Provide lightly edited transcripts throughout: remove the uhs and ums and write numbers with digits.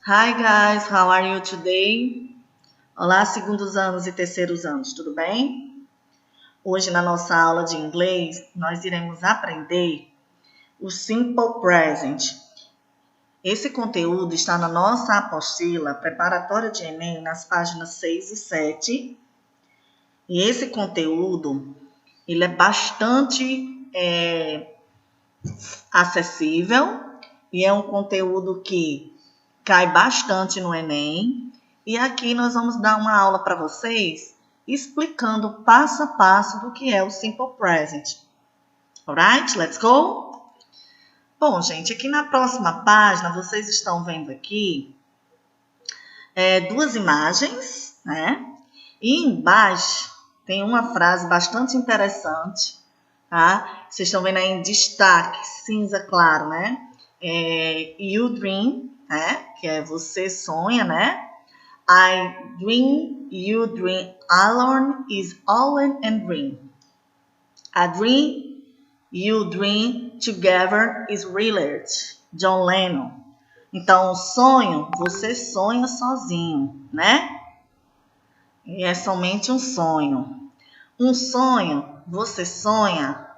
Hi guys, how are you today? Olá, segundos anos e terceiros anos, tudo bem? Hoje na nossa aula de inglês, nós iremos aprender o Simple Present. Esse conteúdo está na nossa apostila preparatória de Enem, nas páginas 6 e 7. E esse conteúdo, ele é bastante acessível e é um conteúdo que cai bastante no Enem. E aqui nós vamos dar uma aula para vocês explicando passo a passo do que é o Simple Present. Alright, let's go? Bom, gente, aqui na próxima página vocês estão vendo aqui duas imagens, né? E embaixo tem uma frase bastante interessante, tá? Vocês estão vendo aí em destaque, cinza claro, né? You dream, né? Que é você sonha, né? I dream, you dream, alone is always a dream. A dream, you dream, together is reality. John Lennon. Então, sonho, você sonha sozinho, né? E é somente um sonho. Um sonho, você sonha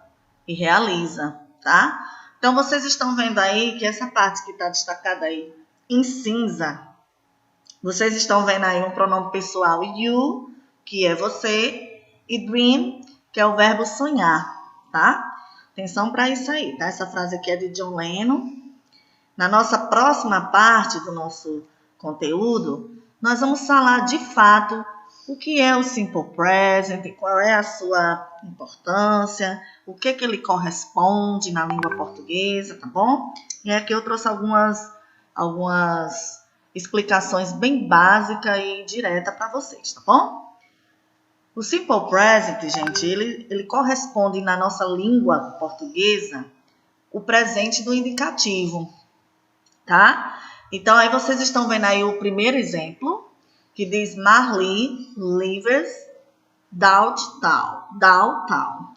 e realiza, tá? Então, vocês estão vendo aí que essa parte que está destacada aí em cinza, vocês estão vendo aí um pronome pessoal you, que é você, e dream, que é o verbo sonhar, tá? Atenção para isso aí, tá? Essa frase aqui é de John Lennon. Na nossa próxima parte do nosso conteúdo, nós vamos falar de fato o que é o Simple Present, qual é a sua importância, o que ele corresponde na língua portuguesa, tá bom? E aqui eu trouxe algumas explicações bem básicas e diretas para vocês, tá bom? O Simple Present, gente, ele corresponde na nossa língua portuguesa o presente do indicativo, tá? Então, aí vocês estão vendo aí o primeiro exemplo, que diz Marli lives downtown,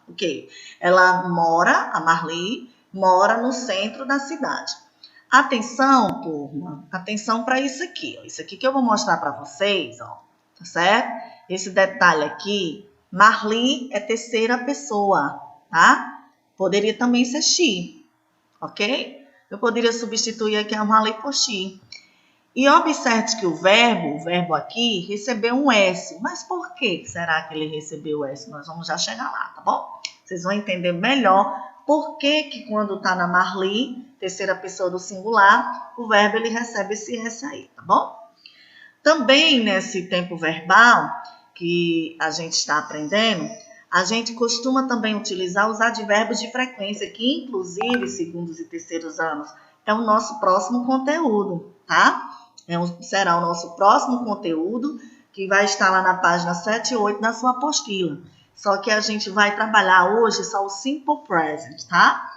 ok? Ela mora, a Marli, mora no centro da cidade. Atenção, turma, atenção para isso aqui, ó. Isso aqui que eu vou mostrar para vocês, ó, tá certo? Esse detalhe aqui, Marli é terceira pessoa, tá? Poderia também ser she, ok? Eu poderia substituir aqui a Marli por she. E observe que o verbo aqui recebeu um S. Mas por que será que ele recebeu o S? Nós vamos já chegar lá, tá bom? Vocês vão entender melhor por que quando está na Marli, terceira pessoa do singular, o verbo ele recebe esse S aí, tá bom? Também nesse tempo verbal que a gente está aprendendo, a gente costuma também utilizar os advérbios de frequência, que inclusive, segundos e terceiros anos, é o nosso próximo conteúdo, tá? Será o nosso próximo conteúdo, que vai estar lá na página 7 e 8 da sua apostila. Só que a gente vai trabalhar hoje só o Simple Present, tá?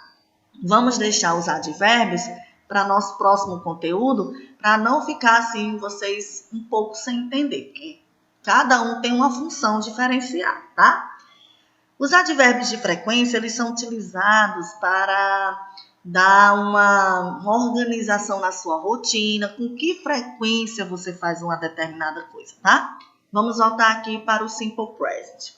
Vamos deixar os advérbios para nosso próximo conteúdo, para não ficar assim, vocês um pouco sem entender, porque cada um tem uma função diferenciada, tá? Os advérbios de frequência, eles são utilizados para dar uma organização na sua rotina, com que frequência você faz uma determinada coisa, tá? Vamos voltar aqui para o Simple Present.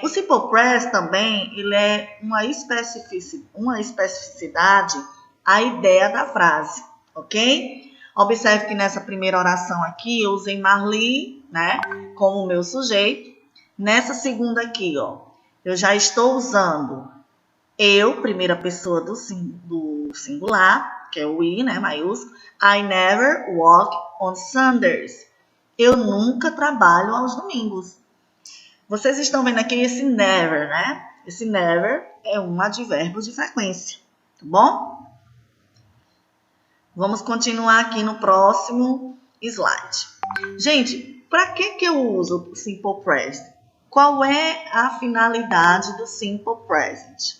O Simple Present também, ele é uma especificidade à ideia da frase, ok? Observe que nessa primeira oração aqui, eu usei Marli, né, como meu sujeito. Nessa segunda aqui, ó, eu já estou usando eu, primeira pessoa do singular, que é o I, né, maiúsculo. I never work on Sundays. Eu nunca trabalho aos domingos. Vocês estão vendo aqui esse never, né? Esse never é um advérbio de frequência, tá bom? Vamos continuar aqui no próximo slide. Gente, para que eu uso o Simple Present? Qual é a finalidade do Simple Present?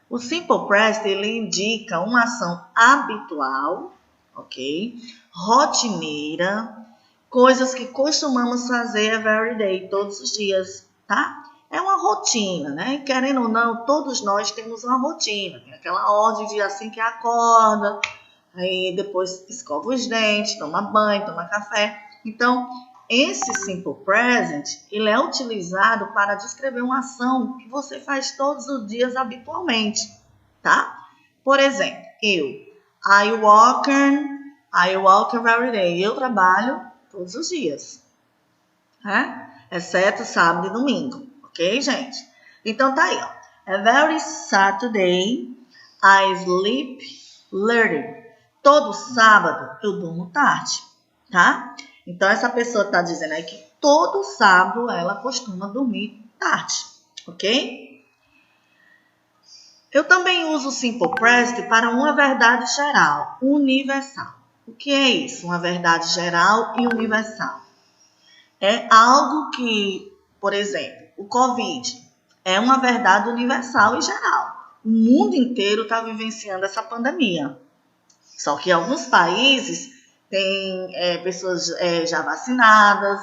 O Simple Present, ele indica uma ação habitual, ok? Rotineira, coisas que costumamos fazer every day, todos os dias, tá? É uma rotina, né? Querendo ou não, todos nós temos uma rotina. Tem aquela ordem de assim que acorda, aí depois escova os dentes, toma banho, toma café. Então, esse simple present, ele é utilizado para descrever uma ação que você faz todos os dias habitualmente, tá? Por exemplo, I walk every day. Eu trabalho todos os dias, né? Exceto sábado e domingo, ok, gente? Então tá aí, ó. Every Saturday I sleep early. Todo sábado eu durmo tarde, tá? Então essa pessoa tá dizendo aí que todo sábado ela costuma dormir tarde, ok? Eu também uso o simple present para uma verdade geral, universal. O que é isso? Uma verdade geral e universal. É algo que, por exemplo, o Covid é uma verdade universal e geral. O mundo inteiro está vivenciando essa pandemia. Só que alguns países têm pessoas já vacinadas,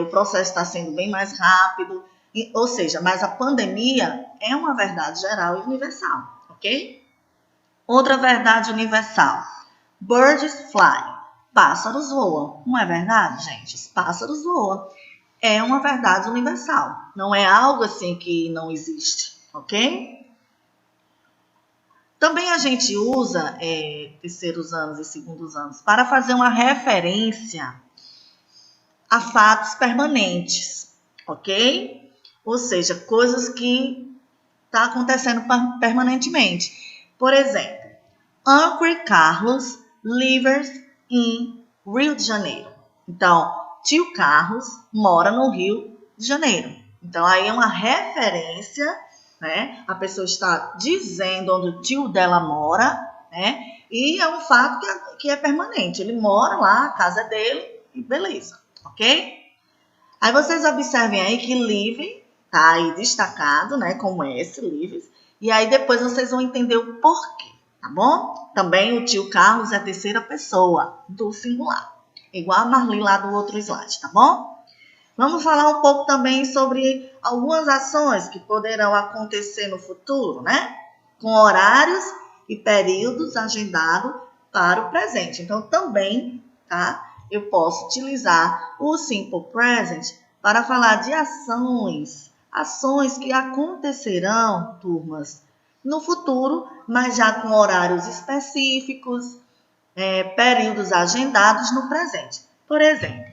o processo está sendo bem mais rápido. Ou seja, mas a pandemia é uma verdade geral e universal, ok? Outra verdade universal. Birds fly. Pássaros voam. Não é verdade, gente? Os pássaros voam. É uma verdade universal. Não é algo assim que não existe, ok? Também a gente usa terceiros anos e segundos anos para fazer uma referência a fatos permanentes, ok? Ou seja, coisas que estão acontecendo permanentemente. Por exemplo, Uncle Carlos lives em Rio de Janeiro. Então, tio Carlos mora no Rio de Janeiro. Então, aí é uma referência, né? A pessoa está dizendo onde o tio dela mora, né? E é um fato que é permanente. Ele mora lá, a casa é dele, e beleza, ok? Aí vocês observem aí que live tá aí destacado, né? Como esse, lives. E aí depois vocês vão entender o porquê, tá bom? Também o tio Carlos é a terceira pessoa do singular. Igual a Marli lá do outro slide, tá bom? Vamos falar um pouco também sobre algumas ações que poderão acontecer no futuro, né? Com horários e períodos agendados para o presente. Então, também, tá? Eu posso utilizar o simple present para falar de ações que acontecerão, turmas, no futuro, mas já com horários específicos, períodos agendados no presente. Por exemplo,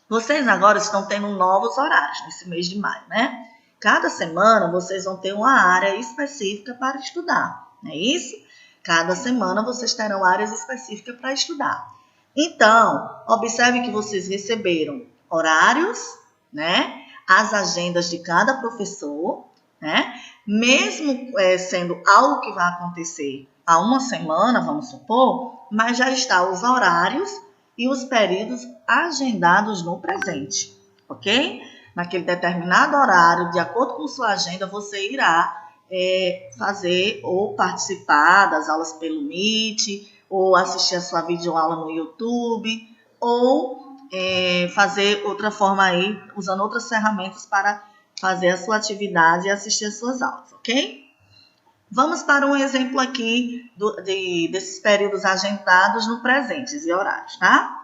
vocês agora estão tendo novos horários nesse mês de maio, né? Cada semana vocês vão ter uma área específica para estudar, não é isso? Cada semana vocês terão áreas específicas para estudar. Então, observe que vocês receberam horários, né? As agendas de cada professor, né? Mesmo sendo algo que vai acontecer há uma semana, vamos supor, mas já está os horários e os períodos agendados no presente, ok? Naquele determinado horário, de acordo com sua agenda, você irá fazer ou participar das aulas pelo Meet, ou assistir a sua videoaula no YouTube, ou fazer outra forma aí, usando outras ferramentas para fazer a sua atividade e assistir as suas aulas, ok? Vamos para um exemplo aqui desses períodos agendados no presentes e horários, tá?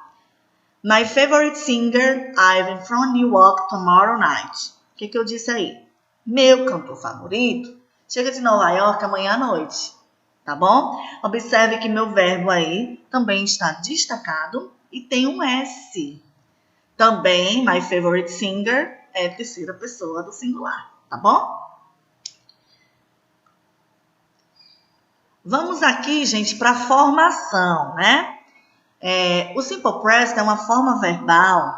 My favorite singer, Ivan from New York tomorrow night. O que eu disse aí? Meu cantor favorito chega de Nova York amanhã à noite, tá bom? Observe que meu verbo aí também está destacado e tem um S. Também, my favorite singer é terceira pessoa do singular, tá bom? Vamos aqui, gente, para a formação, né? O simple present é uma forma verbal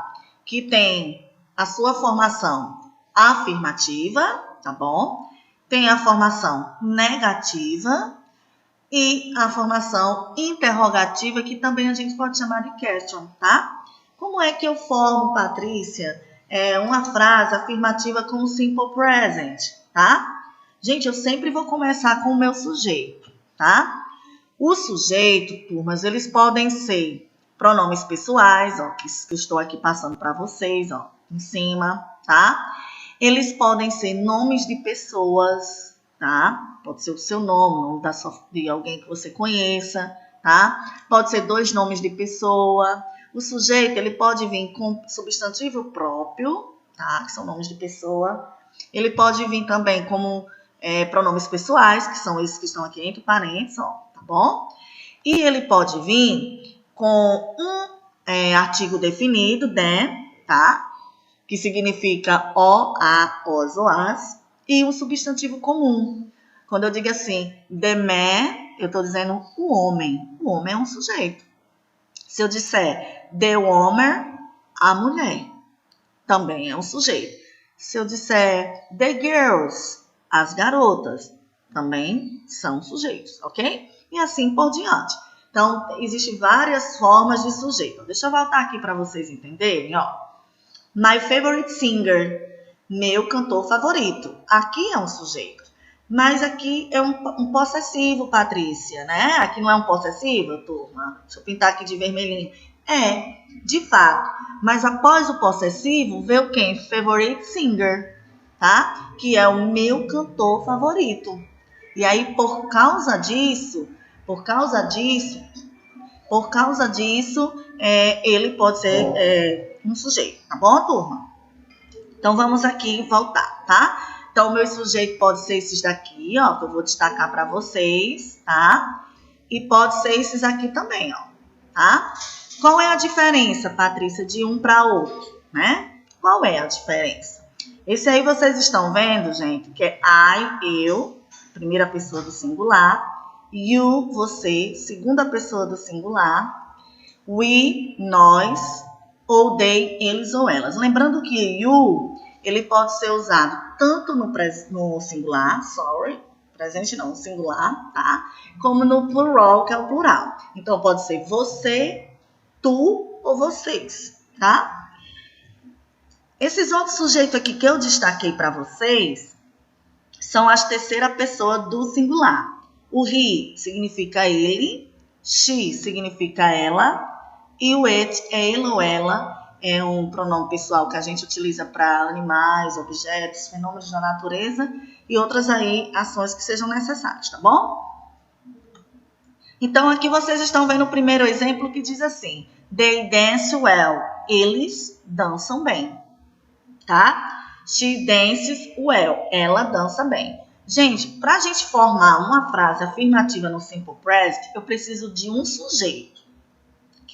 que tem a sua formação afirmativa, tá bom? Tem a formação negativa e a formação interrogativa, que também a gente pode chamar de question, tá? Como é que eu formo, Patrícia, uma frase afirmativa com o simple present, tá? Gente, eu sempre vou começar com o meu sujeito, tá? O sujeito, turmas, eles podem ser pronomes pessoais, ó, que eu estou aqui passando para vocês, ó, em cima, tá? Eles podem ser nomes de pessoas, tá? Pode ser o seu nome, de alguém que você conheça, tá? Pode ser 2 nomes de pessoa. O sujeito, ele pode vir com substantivo próprio, tá? Que são nomes de pessoa. Ele pode vir também como pronomes pessoais, que são esses que estão aqui entre parênteses, ó, tá bom? E ele pode vir com um artigo definido, tá? Que significa o, a, os ou as, e um substantivo comum. Quando eu digo assim, the man, eu estou dizendo o homem. O homem é um sujeito. Se eu disser the woman, a mulher, também é um sujeito. Se eu disser the girls, as garotas, também são sujeitos, ok? E assim por diante. Então, existem várias formas de sujeito. Deixa eu voltar aqui para vocês entenderem, ó. My favorite singer, meu cantor favorito. Aqui é um sujeito. Mas aqui é um possessivo, Patrícia, né? Aqui não é um possessivo, turma? Deixa eu pintar aqui de vermelhinho. É, de fato. Mas após o possessivo, veio quem? Favorite singer, tá? Que é o meu cantor favorito. E aí, por causa disso, ele pode ser um sujeito, tá bom, turma? Então, vamos aqui voltar, tá? Então, o meu sujeito pode ser esses daqui, ó, que eu vou destacar para vocês, tá? E pode ser esses aqui também, ó, tá? Qual é a diferença, Patrícia, de um para outro, né? Qual é a diferença? Esse aí vocês estão vendo, gente, que é I, eu, primeira pessoa do singular, you, você, segunda pessoa do singular, we, nós, ou they, eles ou elas. Lembrando que you, ele pode ser usado tanto no singular, presente não, singular, tá? Como no plural, que é o plural. Então, pode ser você, tu ou vocês, tá? Esses outros sujeitos aqui que eu destaquei para vocês são as terceira pessoa do singular. O he significa ele, she significa ela, e o it é ele ou ela, é um pronome pessoal que a gente utiliza para animais, objetos, fenômenos da natureza e outras aí ações que sejam necessárias, tá bom? Então, aqui vocês estão vendo o primeiro exemplo que diz assim, they dance well, eles dançam bem, tá? She dances well, ela dança bem. Gente, para a gente formar uma frase afirmativa no Simple Present, eu preciso de um sujeito.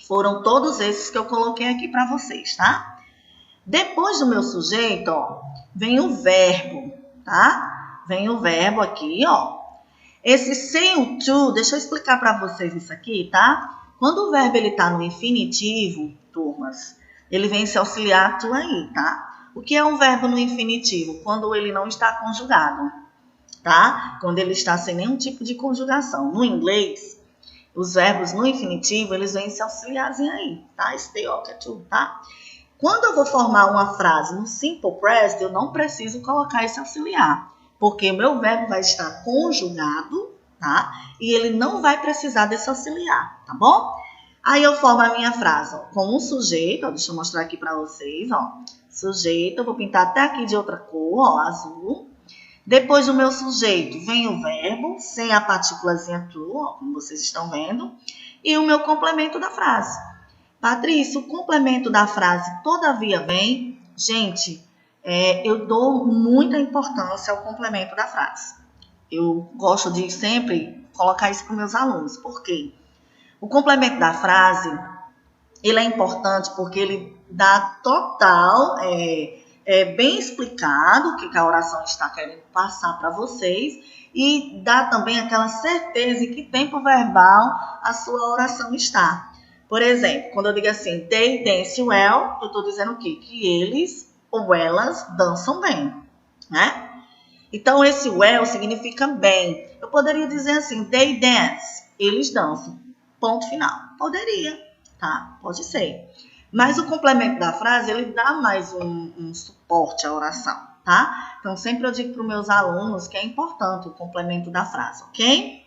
Foram todos esses que eu coloquei aqui para vocês, tá? Depois do meu sujeito, ó, vem o verbo, tá? Vem o verbo aqui, ó. Esse sem o to, deixa eu explicar para vocês isso aqui, tá? Quando o verbo ele tá no infinitivo, turmas, ele vem se auxiliar to aí, tá? O que é um verbo no infinitivo? Quando ele não está conjugado, tá? Quando ele está sem nenhum tipo de conjugação. No inglês, os verbos no infinitivo, eles vêm se auxiliarem aí, tá? Stay okay too, tá? Quando eu vou formar uma frase no Simple Present, eu não preciso colocar esse auxiliar, porque o meu verbo vai estar conjugado, tá? E ele não vai precisar desse auxiliar, tá bom? Aí eu formo a minha frase, ó, com um sujeito, ó, deixa eu mostrar aqui para vocês, ó. Sujeito, eu vou pintar até aqui de outra cor, ó, azul. Depois do meu sujeito vem o verbo, sem a partículazinha to, ó, como vocês estão vendo, e o meu complemento da frase. Patrícia, o complemento da frase todavia vem, gente, eu dou muita importância ao complemento da frase. Eu gosto de sempre colocar isso para os meus alunos. Por quê? O complemento da frase, ele é importante porque ele dá total... bem explicado o que a oração está querendo passar para vocês e dá também aquela certeza em que tempo verbal a sua oração está. Por exemplo, quando eu digo assim, they dance well, eu estou dizendo o quê? Que eles ou elas dançam bem, né? Então, esse well significa bem. Eu poderia dizer assim, they dance, eles dançam, ponto final. Poderia, tá? Pode ser. Mas o complemento da frase, ele dá mais um suporte à oração, tá? Então, sempre eu digo para os meus alunos que é importante o complemento da frase, ok?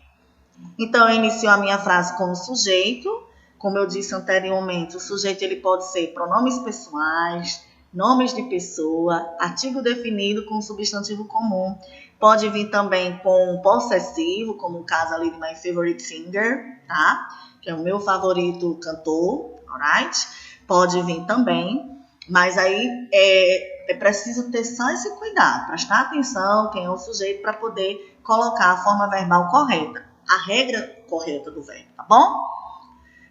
Então, eu inicio a minha frase com o sujeito. Como eu disse anteriormente, o sujeito ele pode ser pronomes pessoais, nomes de pessoa, artigo definido com substantivo comum. Pode vir também com possessivo, como o caso ali de My Favorite Singer, tá? que é o meu favorito cantor, alright? Pode vir também, mas aí é preciso ter só esse cuidado, prestar atenção quem é o sujeito para poder colocar a forma verbal correta, a regra correta do verbo, tá bom?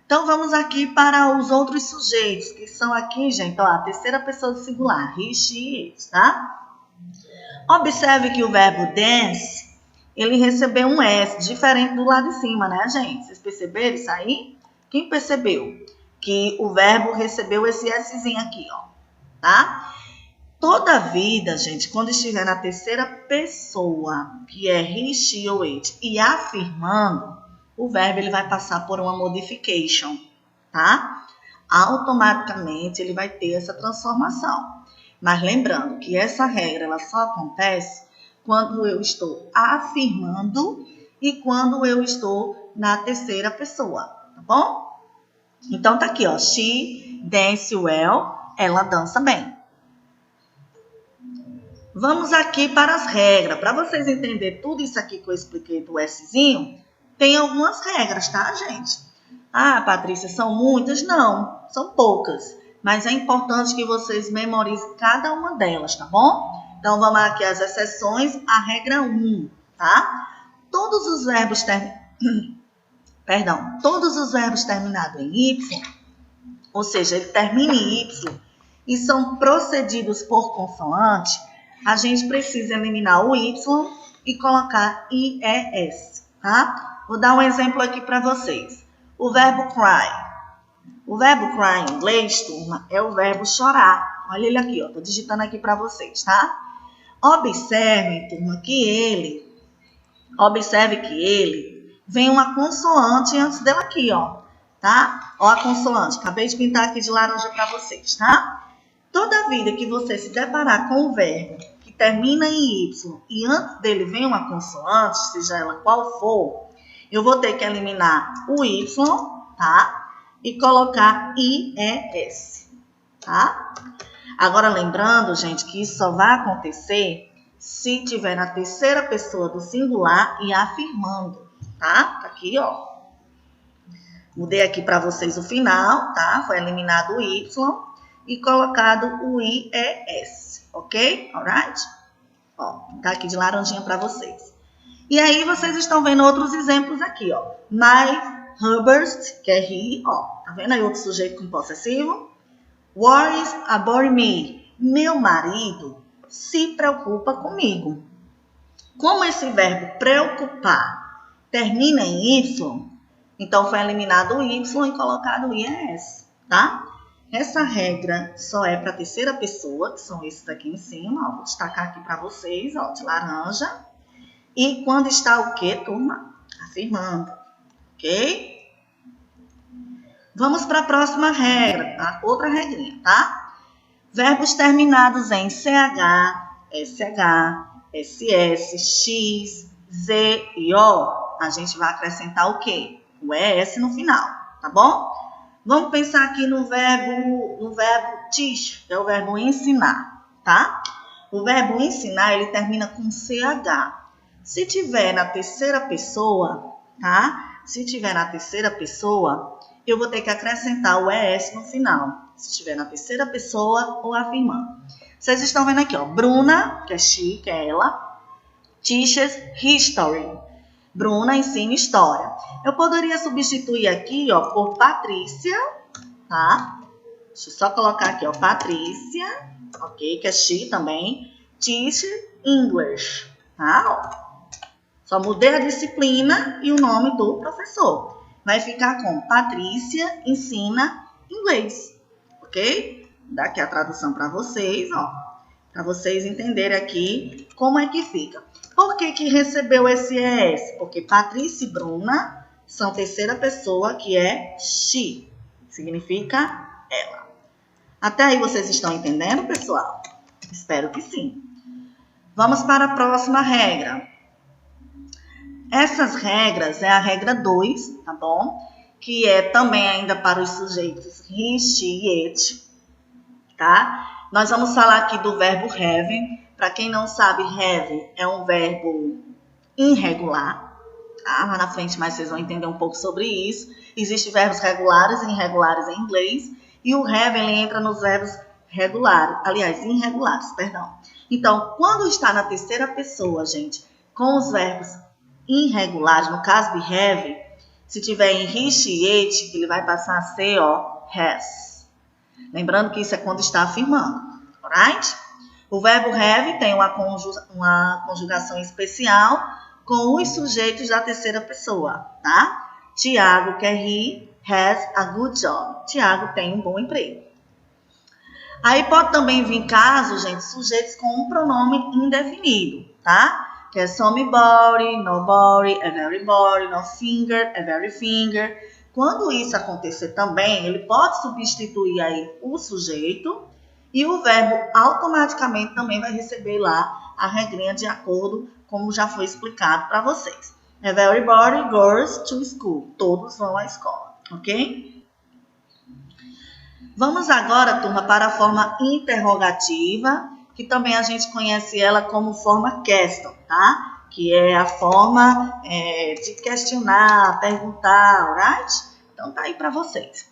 Então, vamos aqui para os outros sujeitos, que são aqui, gente, ó, a terceira pessoa do singular, he, she, it, tá? Observe que o verbo dance, ele recebeu um S, diferente do lado de cima, né, gente? Vocês perceberam isso aí? Quem percebeu que o verbo recebeu esse Szinho aqui, ó, tá? Toda vida, gente, quando estiver na terceira pessoa, que é he, she ou it, e afirmando, o verbo ele vai passar por uma modification, tá? Automaticamente ele vai ter essa transformação. Mas lembrando que essa regra ela só acontece quando eu estou afirmando e quando eu estou na terceira pessoa, tá bom? Então tá aqui, ó, she dance well, ela dança bem. Vamos aqui para as regras. Para vocês entenderem tudo isso aqui que eu expliquei do Szinho, tem algumas regras, tá, gente? Ah, Patrícia, são muitas? Não, são poucas. Mas é importante que vocês memorizem cada uma delas, tá bom? Então, vamos aqui às exceções. A regra 1, tá? Todos os verbos terminados em Y, ou seja, ele termina em Y e são procedidos por consoante, a gente precisa eliminar o Y e colocar IES, tá? Vou dar um exemplo aqui para vocês. O verbo cry. O verbo cry em inglês, turma, é o verbo chorar. Olha ele aqui, ó. Tô digitando aqui para vocês, tá? Observe, turma, que ele vem uma consoante antes dela aqui, ó. Tá? Ó a consoante. Acabei de pintar aqui de laranja para vocês, tá? Toda vida que você se deparar com o verbo que termina em Y e antes dele vem uma consoante, seja ela qual for, eu vou ter que eliminar o Y, tá? E colocar IES, tá? Agora, lembrando, gente, que isso só vai acontecer se tiver na terceira pessoa do singular e afirmando, tá? Tá aqui, ó. Mudei aqui para vocês o final, tá? Foi eliminado o Y e colocado o IES, ok? Alright? Ó, tá aqui de laranjinha para vocês. E aí, vocês estão vendo outros exemplos aqui, ó. My husband, que é he, ó. Tá vendo aí outro sujeito com possessivo? Worries about me. Meu marido se preocupa comigo. Como esse verbo preocupar termina em Y, então foi eliminado o Y e colocado o IES, tá? Essa regra só é para a terceira pessoa, que são esses aqui em cima, ó. Vou destacar aqui para vocês, ó, de laranja. E quando está o quê, turma? Afirmando, ok? Vamos para a próxima regra, tá? Outra regrinha, tá? Verbos terminados em CH, SH, SS, X, Z e O, a gente vai acrescentar o quê? O ES no final, tá bom? Vamos pensar aqui no verbo teach, que é o verbo ensinar, tá? O verbo ensinar, ele termina com CH. Se tiver na terceira pessoa, tá? Se tiver na terceira pessoa, eu vou ter que acrescentar o ES no final. Se estiver na terceira pessoa ou afirmando. Vocês estão vendo aqui, ó. Bruna, que é she, que é ela. Teaches history. Bruna ensina história. Eu poderia substituir aqui, ó, por Patrícia, tá? Deixa eu só colocar aqui, ó, Patrícia, ok? Que é she também. Teach English, tá? Ó. Só mudei a disciplina e o nome do professor. Vai ficar com Patrícia ensina inglês, ok? Vou dar aqui a tradução para vocês, ó. Para vocês entenderem aqui como é que fica. Por que que recebeu esse ES? Porque Patrícia e Bruna são terceira pessoa, que é she. Significa ela. Até aí vocês estão entendendo, pessoal? Espero que sim. Vamos para a próxima regra. Essas regras é a regra 2, tá bom? Que é também ainda para os sujeitos he, she e it, tá? Nós vamos falar aqui do verbo have. Para quem não sabe, have é um verbo irregular, tá? Lá na frente mais vocês vão entender um pouco sobre isso. Existem verbos regulares e irregulares em inglês. E o have, ele entra nos verbos regulares. Aliás, irregulares, perdão. Então, quando está na terceira pessoa, gente, com os verbos irregulares, no caso de have, se tiver em he, she, it, ele vai passar a ser, ó, has. Lembrando que isso é quando está afirmando, alright? O verbo have tem uma conjugação especial com os sujeitos da terceira pessoa, tá? Tiago quer rir, has a good job. Tiago tem um bom emprego. Aí pode também vir casos, gente, sujeitos com um pronome indefinido, tá? Que é somebody, nobody, a very body, no finger, a very finger. Quando isso acontecer também, ele pode substituir aí o sujeito e o verbo automaticamente também vai receber lá a regrinha de acordo como já foi explicado para vocês. Everybody goes to school. Todos vão à escola, ok? Vamos agora, turma, para a forma interrogativa, que também a gente conhece ela como forma question, tá? Que é a forma de questionar, perguntar, right? Então, tá aí para vocês.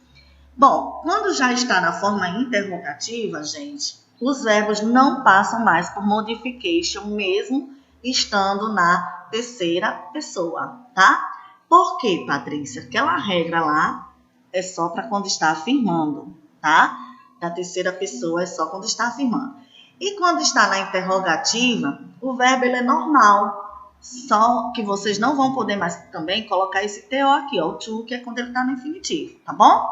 Bom, quando já está na forma interrogativa, gente, os verbos não passam mais por modification, mesmo estando na terceira pessoa, tá? Por quê, Patrícia? Aquela regra lá é só para quando está afirmando, tá? Da terceira pessoa é só quando está afirmando. E quando está na interrogativa, o verbo ele é normal, só que vocês não vão poder mais também colocar esse TO aqui, ó, o to, que é quando ele está no infinitivo, tá bom?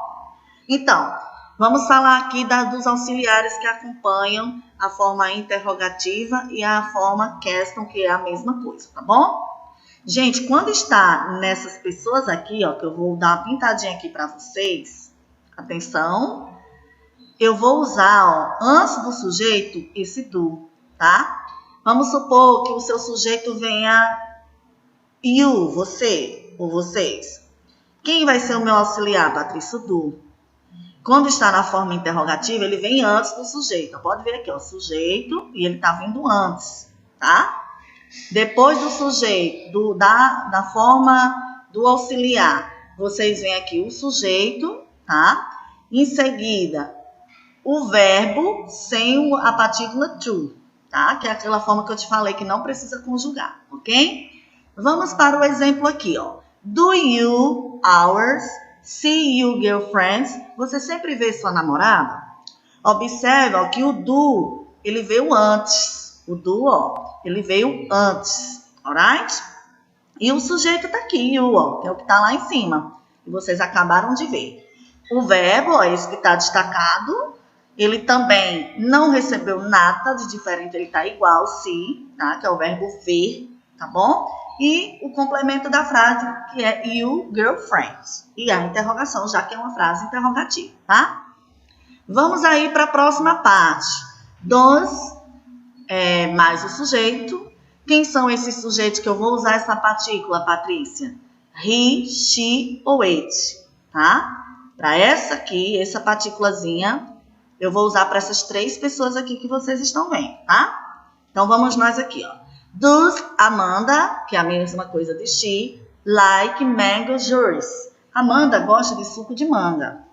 Então, vamos falar aqui dos auxiliares que acompanham a forma interrogativa e a forma question, que é a mesma coisa, tá bom? Gente, quando está nessas pessoas aqui, ó, que eu vou dar uma pintadinha aqui para vocês, atenção, eu vou usar, ó, antes do sujeito, esse do, tá? Vamos supor que o seu sujeito venha you, você, ou vocês. Quem vai ser o meu auxiliar, Patrícia? O do. Quando está na forma interrogativa, ele vem antes do sujeito. Pode ver aqui, ó, sujeito, e ele está vindo antes, tá? Depois do sujeito, da forma do auxiliar, vocês veem aqui o sujeito, tá? Em seguida, o verbo sem a partícula to, tá? Que é aquela forma que eu te falei que não precisa conjugar, ok? Vamos para o exemplo aqui, ó. Do you, ours, see you, girlfriends. Você sempre vê sua namorada? Observe, ó, que o do, ele veio antes. O do, ó, ele veio antes, alright? E o sujeito tá aqui, you, ó, que é o que tá lá em cima. E vocês acabaram de ver. O verbo, ó, esse que tá destacado, ele também não recebeu nada de diferente, ele tá igual, see, tá? Que é o verbo ver, tá bom? E o complemento da frase, que é you, girlfriends. E a interrogação, já que é uma frase interrogativa, tá? Vamos aí para a próxima parte. Dos, mais o sujeito. Quem são esses sujeitos que eu vou usar essa partícula, Patrícia? He, she ou it, tá? Para essa aqui, essa partículazinha, eu vou usar para essas três pessoas aqui que vocês estão vendo, tá? Então, vamos nós aqui, ó. Does Amanda, que é a mesma coisa de she, like mango juice. Amanda gosta de suco de manga.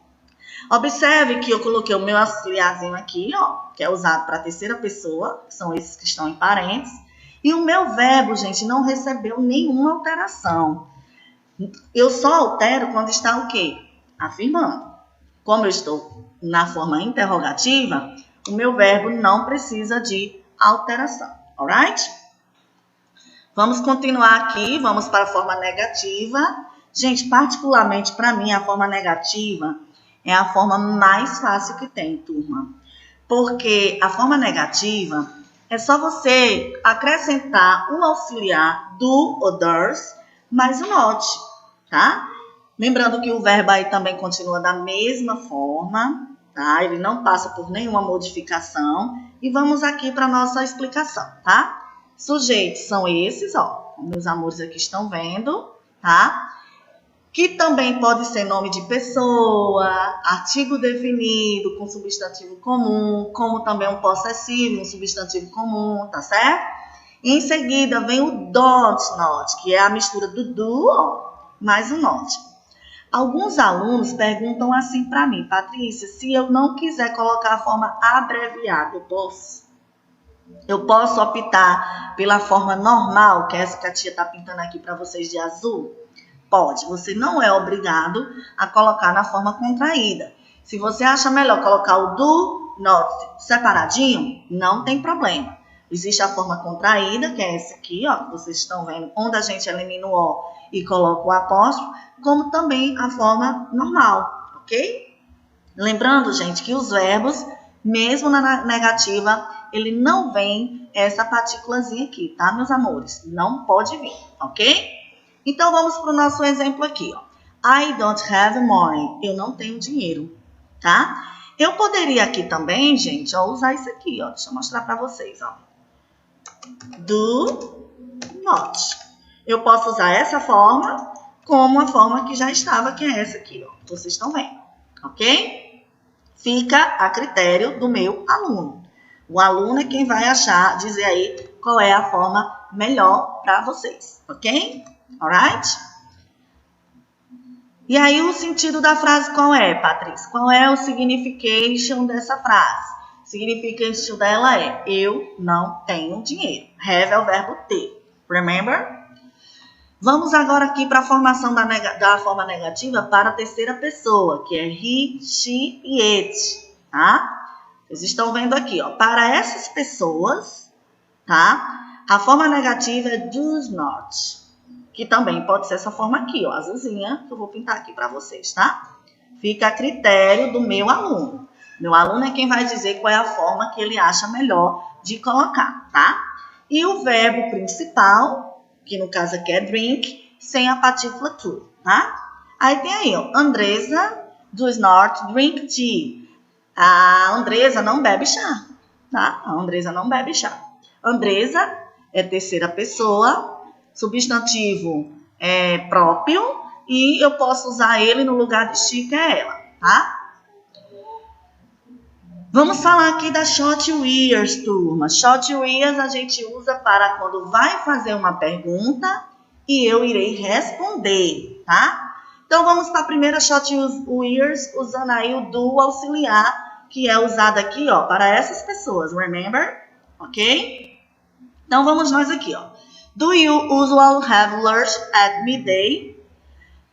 Observe que eu coloquei o meu auxiliarzinho aqui, ó, que é usado para a terceira pessoa, que são esses que estão em parênteses. E o meu verbo, gente, não recebeu nenhuma alteração. Eu só altero quando está o quê? Afirmando. Como eu estou na forma interrogativa, o meu verbo não precisa de alteração, alright? Vamos continuar aqui, vamos para a forma negativa. Gente, particularmente para mim, a forma negativa é a forma mais fácil que tem, turma. Porque a forma negativa é só você acrescentar um auxiliar do ou does, mais o not, tá? Lembrando que o verbo aí também continua da mesma forma, tá? Ele não passa por nenhuma modificação. E vamos aqui para a nossa explicação, tá? Sujeitos são esses, ó, como meus amores aqui estão vendo, tá? Que também pode ser nome de pessoa, artigo definido com substantivo comum, como também um possessivo, um substantivo comum, tá certo? E em seguida vem o don't, not, que é a mistura do do, ó, mais o not. Alguns alunos perguntam assim para mim, Patrícia, se eu não quiser colocar a forma abreviada, eu posso? Eu posso optar pela forma normal, que é essa que a tia está pintando aqui para vocês de azul? Pode, você não é obrigado a colocar na forma contraída. Se você acha melhor colocar o do, not separadinho, não tem problema. Existe a forma contraída, que é essa aqui, ó, que vocês estão vendo, onde a gente elimina o O e coloca o apóstrofo, como também a forma normal, ok? Lembrando, gente, que os verbos, mesmo na negativa, ele não vem essa partículazinha aqui, tá, meus amores? Não pode vir, ok? Então, vamos para o nosso exemplo aqui, ó. I don't have money. Eu não tenho dinheiro, tá? Eu poderia aqui também, gente, ó, usar isso aqui, ó. Deixa eu mostrar para vocês, ó. Do not. Eu posso usar essa forma como a forma que já estava, que é essa aqui, ó. Vocês estão vendo, ok? Fica a critério do meu aluno. O aluno é quem vai achar, dizer aí qual é a forma melhor para vocês, ok? Alright? E aí o sentido da frase qual é, Patrícia? Qual é o signification dessa frase? O signification dela é eu não tenho dinheiro. Have é o verbo ter. Remember? Vamos agora aqui para a formação da forma negativa para a terceira pessoa, que é he, she e it, tá? Vocês estão vendo aqui, ó. Para essas pessoas, tá? A forma negativa é does not, que também pode ser essa forma aqui, ó, azulzinha, que eu vou pintar aqui para vocês, tá? Fica a critério do meu aluno. Meu aluno é quem vai dizer qual é a forma que ele acha melhor de colocar, tá? E o verbo principal, que no caso aqui é drink, sem a partícula to, tá? Aí tem aí, ó, Andresa does not drink tea. A Andresa não bebe chá, tá? A Andresa não bebe chá. Andresa é terceira pessoa, substantivo é próprio e eu posso usar ele no lugar de she, que é ela, tá? Vamos falar aqui da short ears, turma. Short ears a gente usa para quando vai fazer uma pergunta e eu irei responder, tá? Então, vamos para a primeira short ears, usando aí o do auxiliar, que é usado aqui, ó, para essas pessoas, remember? Ok? Então, vamos nós aqui, ó. Do you usually have lunch at midday?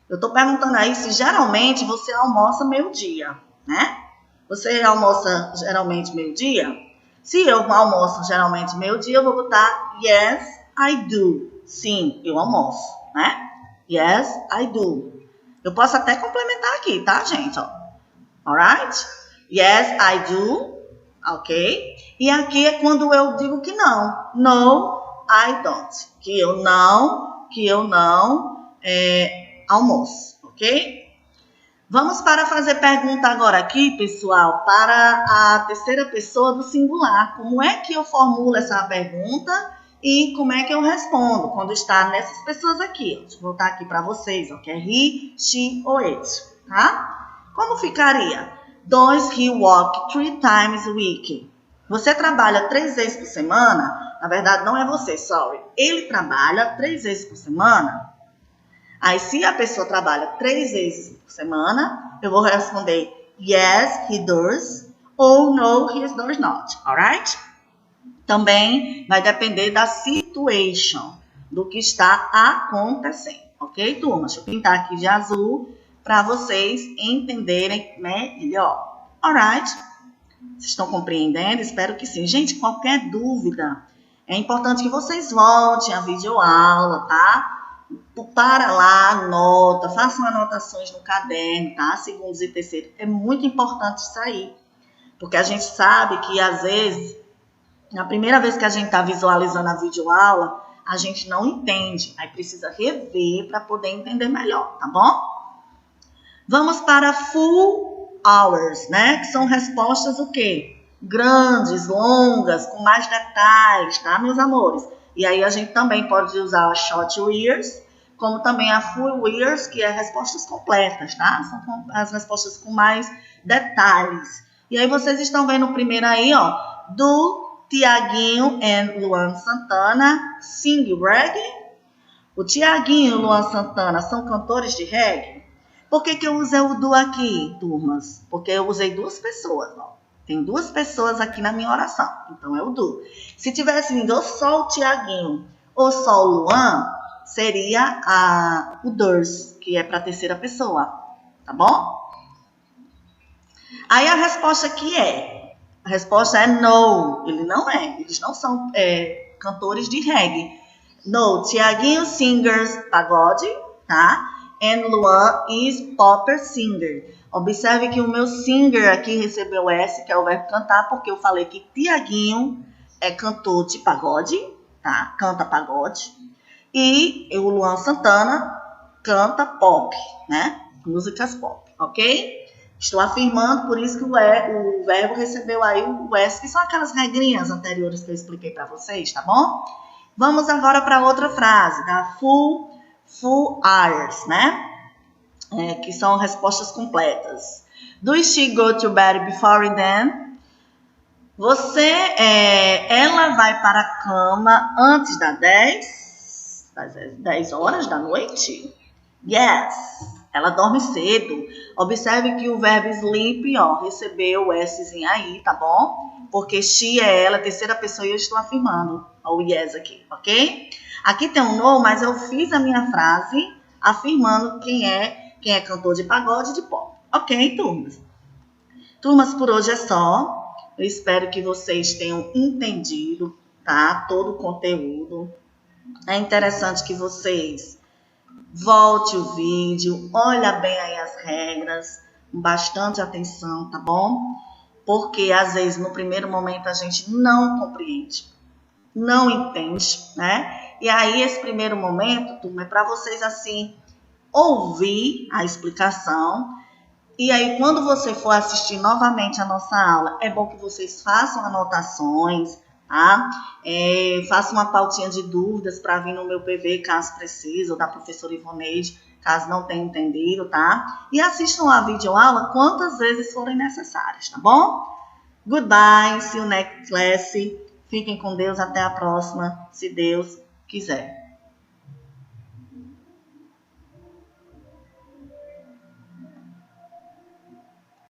Eu tô perguntando aí se geralmente você almoça meio-dia, né? Você almoça geralmente meio-dia? Se eu almoço geralmente meio-dia, eu vou botar yes, I do. Sim, eu almoço, né? Yes, I do. Eu posso até complementar aqui, tá, gente? Ó. Alright? Yes, I do. Ok? E aqui é quando eu digo que não. No, I don't. Que eu não almoço. Ok? Vamos para fazer pergunta agora aqui, pessoal, para a terceira pessoa do singular. Como é que eu formulo essa pergunta e como é que eu respondo quando está nessas pessoas aqui? Deixa eu voltar aqui para vocês, ó, que é he, she ou it, tá? Como ficaria? Does he walk 3 times a week? Você trabalha 3 vezes por semana? Na verdade, não é você, sorry. Ele trabalha 3 vezes por semana? Aí, se a pessoa trabalha 3 vezes por semana, eu vou responder yes, he does, ou no, he does not, alright? Também vai depender da situation, do que está acontecendo, ok, turma? Deixa eu pintar aqui de azul para vocês entenderem melhor, alright? Vocês estão compreendendo? Espero que sim. Gente, qualquer dúvida, é importante que vocês voltem à videoaula, tá? Para lá, anota, façam anotações no caderno, tá? Segundos e terceiros. É muito importante isso aí. Porque a gente sabe que, às vezes, na primeira vez que a gente está visualizando a videoaula, a gente não entende. Aí precisa rever para poder entender melhor, tá bom? Vamos para full hours, né? Que são respostas o quê? Grandes, longas, com mais detalhes, tá, meus amores? E aí a gente também pode usar a short ears, como também a full ears, que é respostas completas, tá? São as respostas com mais detalhes. E aí vocês estão vendo o primeiro aí, ó, do Tiaguinho e Luan Santana, sing reggae. O Tiaguinho e o Luan Santana são cantores de reggae? Por que eu usei o do aqui, turmas? Porque eu usei duas pessoas, ó. Tem duas pessoas aqui na minha oração, então é o do. Se tivesse vindo ou só o Tiaguinho ou só o Luan, seria o does, que é para a terceira pessoa, tá bom? Aí a resposta aqui a resposta é no, ele não é, eles não são cantores de reggae. No, Tiaguinho singers pagode, tá? And Luan is popper singer. Observe que o meu singer aqui recebeu S, que é o verbo cantar, porque eu falei que Tiaguinho é cantor de pagode, tá? Canta pagode. E o Luan Santana canta pop, né? Músicas pop, ok? Estou afirmando, por isso que o verbo recebeu aí o S, que são aquelas regrinhas anteriores que eu expliquei para vocês, tá bom? Vamos agora para outra frase, da full hours, né? Que são respostas completas. Do she go to bed before then? Ela vai para a cama antes das 10 horas da noite? Yes, ela dorme cedo. Observe que o verbo sleep, ó, recebeu o Szinho aí, tá bom? Porque she é ela, terceira pessoa, e eu estou afirmando o yes aqui, ok? Aqui tem um no, mas eu fiz a minha frase afirmando quem é cantor de pagode e de pop. Ok, turmas? Turmas, por hoje é só. Eu espero que vocês tenham entendido, tá? Todo o conteúdo. É interessante que vocês volte o vídeo, olha bem aí as regras, com bastante atenção, tá bom? Porque às vezes no primeiro momento a gente não compreende, não entende, né? E aí esse primeiro momento, turma, é para vocês assim ouvir a explicação. E aí quando você for assistir novamente a nossa aula, é bom que vocês façam anotações, tá? Faça uma pautinha de dúvidas para vir no meu PV, caso precise, ou da professora Ivoneide, caso não tenha entendido, tá? E assistam a videoaula quantas vezes forem necessárias, tá bom? Goodbye, see you next class. Fiquem com Deus, até a próxima, se Deus quiser.